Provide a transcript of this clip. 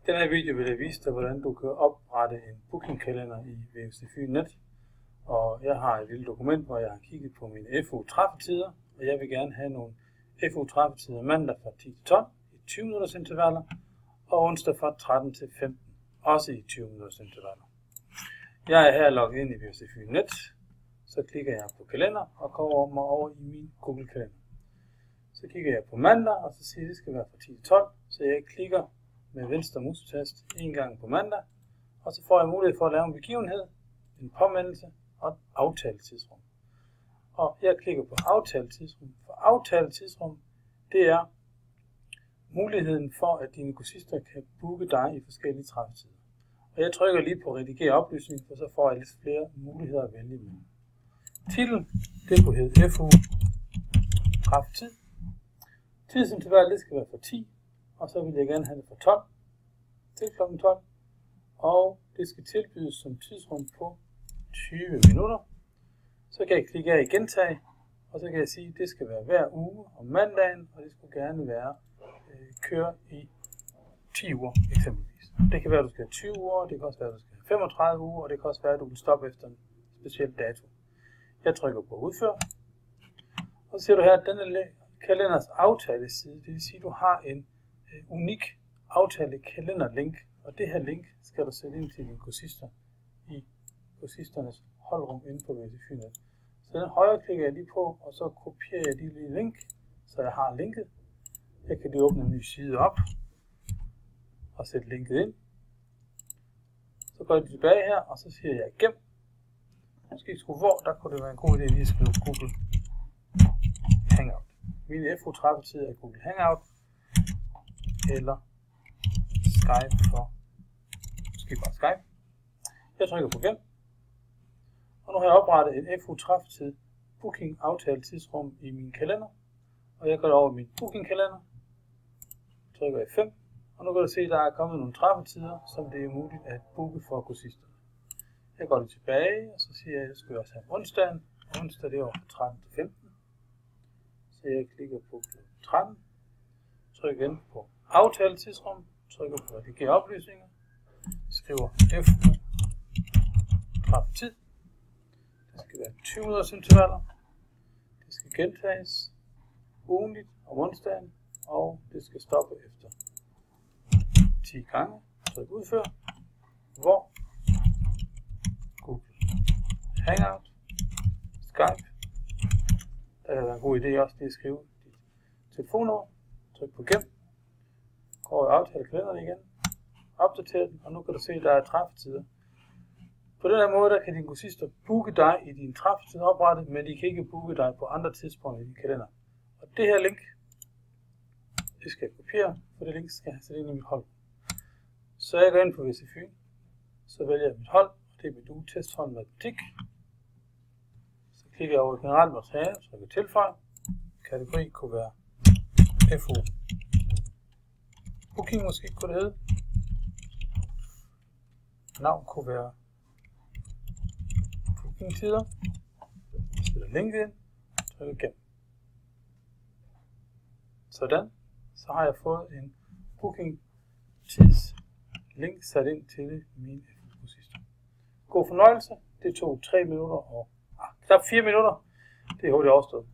I denne video vil jeg vise dig, hvordan du kan oprette en bookingkalender i VFC-Fyn.net. Og jeg har et lille dokument, hvor jeg har kigget på mine FU-træffetider, og jeg vil gerne have nogle FU-træffetider mandag fra 10 til 12 i 20 minutters intervaller, og onsdag fra 13 til 15, også i 20 minutters intervaller. Jeg er her logget ind i VFC-Fyn.net, så klikker jeg på kalender og kommer mig over i min Google-kalender. Så kigger jeg på mandag, og så siger jeg, at det skal være fra 10 til 12, så jeg klikker med venstre musetast en gang på mandag, og så får jeg mulighed for at lave en begivenhed, en påmindelse og et aftaletidsrum. Og jeg klikker på aftaletidsrum. For aftaletidsrum, det er muligheden for, at dine kursister kan booke dig i forskellige træffetider. Og jeg trykker lige på redigere oplysning, for så får jeg lidt flere muligheder at vælge imellem. Titlen, det kunne hedde FU træffetid. Tidsinterval, det skal være fra 10. Og så vil jeg gerne have det fra 12 til kl. 12. Og det skal tilbydes som tidsrum på 20 minutter. Så kan jeg klikke af i gentage, og så kan jeg sige, at det skal være hver uge om mandagen, og det skulle gerne være køre i 10 uger eksempelvis. Det kan være, at du skal have 20 uger, det kan også være, at du skal have 35 uger, og det kan også være, at du vil stoppe efter en speciel dato. Jeg trykker på udfør, og så ser du her, at denne kalenders aftaleside, det vil sige, at du har en unik aftale kalenderlink, og det her link skal du sætte ind til dine kursister i kursisternes holdrum inde på VFC-Fyn.net. Så den højre klikker jeg lige på, og så kopierer jeg lige link, så jeg har linket. Jeg kan lige åbne en ny side op og sætte linket ind. Så går jeg tilbage her, og så siger jeg gem. Måske skrive hvor, der kunne det være en god idé lige at skrive Google Hangout. Mine FU-træffetider er Google Hangout eller Skype for måske bare Skype. Jeg trykker på gem. Og nu har jeg oprettet en FU-træffetid booking aftale tidsrum i min kalender. Og jeg går over i min booking kalender. Trykker F5. Og nu kan du se, at der er kommet nogle træffetider, som det er muligt at booke for kursisterne. Jeg går lige tilbage, og så siger jeg, at jeg skal også have onsdagen. Onsdag det er fra 13 til 15. Så jeg klikker på 13. Trykker igen på aftale tidsrum. Trykker på redigere oplysninger. Skriver FU træffetid. Det skal være 20 minutters intervaller. Det skal gentages ugentligt om onsdagen, og det skal stoppe efter 10 gange. Tryk udfør. Hvor Google Hangout, Skype. Der kan være en god idé også lige at skrive dit telefonnummer. Tryk på gem. Går i aftale kalenderen igen. Opdater den, og nu kan du se, at der er træffetider. På den her måde der kan dine kursister booke dig i din træffetid oprettet, men de kan ikke booke dig på andre tidspunkter i din kalender. Og det her link, det skal jeg kopiere, for det link skal jeg sætte ind i mit hold. Så jeg går ind på VFC-Fyn, så vælger jeg mit hold, og det er mit ugetesthold matematik. Så klikker jeg over i generelt materiale, så jeg kan tilføje. Kategori kunne være FU booking måske kunne det hedde. Navn kunne være bookingtider. Jeg sætter linket ind, trykker gem. Sådan, så har jeg fået en booking tids link sat ind til mine FU-kursister. God fornøjelse. Det tog 3 minutter og knap 4 minutter. Det er hurtigt overstået.